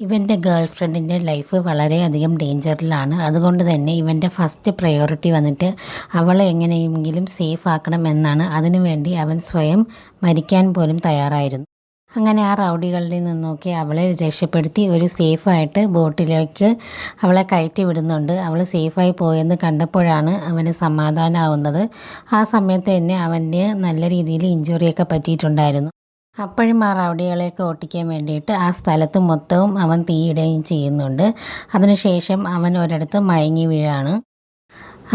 ഇവൻ്റെ ഗേൾ ഫ്രണ്ടിൻ്റെ ലൈഫ് വളരെയധികം ഡേഞ്ചറിലാണ്. അതുകൊണ്ട് തന്നെ ഇവൻ്റെ ഫസ്റ്റ് പ്രയോറിറ്റി വന്നിട്ട് അവളെ എങ്ങനെയെങ്കിലും സേഫ് ആക്കണം എന്നാണ്. അതിനുവേണ്ടി അവൻ സ്വയം മരിക്കാൻ പോലും തയ്യാറായിരുന്നു. അങ്ങനെ ആ റൗഡികളിൽ നിന്നൊക്കെ അവളെ രക്ഷപ്പെടുത്തി ഒരു സേഫായിട്ട് ബോട്ടിലേക്ക് അവളെ കയറ്റി വിടുന്നുണ്ട്. അവൾ സേഫായി പോയെന്ന് കണ്ടപ്പോഴാണ് അവന് സമാധാനമാവുന്നത്. ആ സമയത്ത് തന്നെ അവന് നല്ല രീതിയിൽ ഇഞ്ചുറിയൊക്കെ പറ്റിയിട്ടുണ്ടായിരുന്നു. അപ്പോഴും ആ റൗഡികളെയൊക്കെ ഓട്ടിക്കാൻ വേണ്ടിയിട്ട് ആ സ്ഥലത്ത് മൊത്തവും അവൻ തീയിടുകയും ചെയ്യുന്നുണ്ട്. അതിനുശേഷം അവൻ ഒരിടത്ത് മയങ്ങി വീഴാണ്.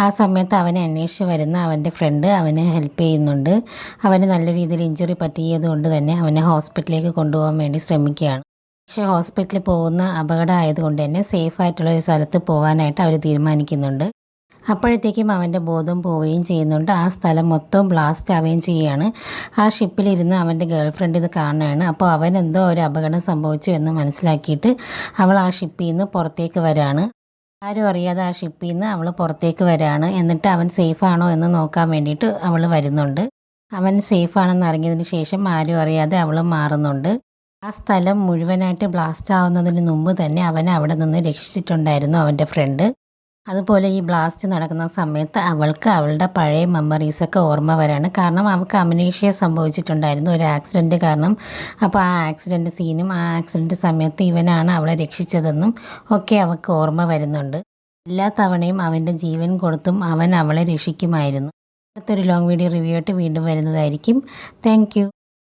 ആ സമയത്ത് അവനെ അന്വേഷിച്ച് വരുന്ന അവൻ്റെ ഫ്രണ്ട് അവനെ ഹെൽപ്പ് ചെയ്യുന്നുണ്ട്. അവന് നല്ല രീതിയിൽ ഇഞ്ചുറി പറ്റിയത് കൊണ്ട് തന്നെ അവനെ ഹോസ്പിറ്റലിലേക്ക് കൊണ്ടുപോകാൻ വേണ്ടി ശ്രമിക്കുകയാണ്. പക്ഷേ ഹോസ്പിറ്റലിൽ പോകുന്ന അപകടം ആയതുകൊണ്ട് തന്നെ സേഫായിട്ടുള്ള ഒരു സ്ഥലത്ത് പോകാനായിട്ട് അവർ തീരുമാനിക്കുന്നുണ്ട്. അപ്പോഴത്തേക്കും അവൻ്റെ ബോധം പോവുകയും ചെയ്യുന്നുണ്ട്. ആ സ്ഥലം മൊത്തം ബ്ലാസ്റ്റ് ആവുകയും ചെയ്യുകയാണ്. ആ ഷിപ്പിലിരുന്ന് അവൻ്റെ ഗേൾ ഫ്രണ്ട് ഇത് കാണുകയാണ്. അപ്പോൾ അവൻ എന്തോ ഒരു അപകടം സംഭവിച്ചു എന്ന് മനസ്സിലാക്കിയിട്ട് അവൾ ആ ഷിപ്പിൽ നിന്ന് പുറത്തേക്ക് വരികയാണ്. ആരും അറിയാതെ ആ ഷിപ്പിൽ നിന്ന് അവൾ പുറത്തേക്ക് വരികയാണ്. എന്നിട്ട് അവൻ സേഫാണോ എന്ന് നോക്കാൻ വേണ്ടിയിട്ട് അവൾ വരുന്നുണ്ട്. അവൻ സേഫാണെന്ന് അറിഞ്ഞതിന് ശേഷം ആരും അറിയാതെ അവൾ മാറുന്നുണ്ട്. ആ സ്ഥലം മുഴുവനായിട്ട് ബ്ലാസ്റ്റ് ആവുന്നതിന് മുമ്പ് തന്നെ അവനെ അവിടെ നിന്ന് രക്ഷിച്ചിട്ടുണ്ടായിരുന്നു അവൻ്റെ ഫ്രണ്ട്. അതുപോലെ ഈ ബ്ലാസ്റ്റ് നടക്കുന്ന സമയത്ത് അവൾക്ക് അവളുടെ പഴയ മെമ്മറീസൊക്കെ ഓർമ്മ വരാണ്. കാരണം അവൾക്ക് അമനീഷ്യ സംഭവിച്ചിട്ടുണ്ടായിരുന്നു ഒരു ആക്സിഡൻറ്റ് കാരണം. അപ്പോൾ ആ ആക്സിഡൻറ്റ് സീനും ആ ആക്സിഡൻറ്റ് സമയത്ത് ഇവനാണ് അവളെ രക്ഷിച്ചതെന്നും ഒക്കെ അവൾക്ക് ഓർമ്മ വരുന്നുണ്ട്. എല്ലാ തവണയും അവൻ്റെ ജീവൻ കൊടുത്തും അവൻ അവളെ രക്ഷിക്കുമായിരുന്നു. അടുത്തൊരു ലോങ് വീഡിയോ റിവ്യൂ ആയിട്ട് വീണ്ടും വരുന്നതായിരിക്കും. Thank you.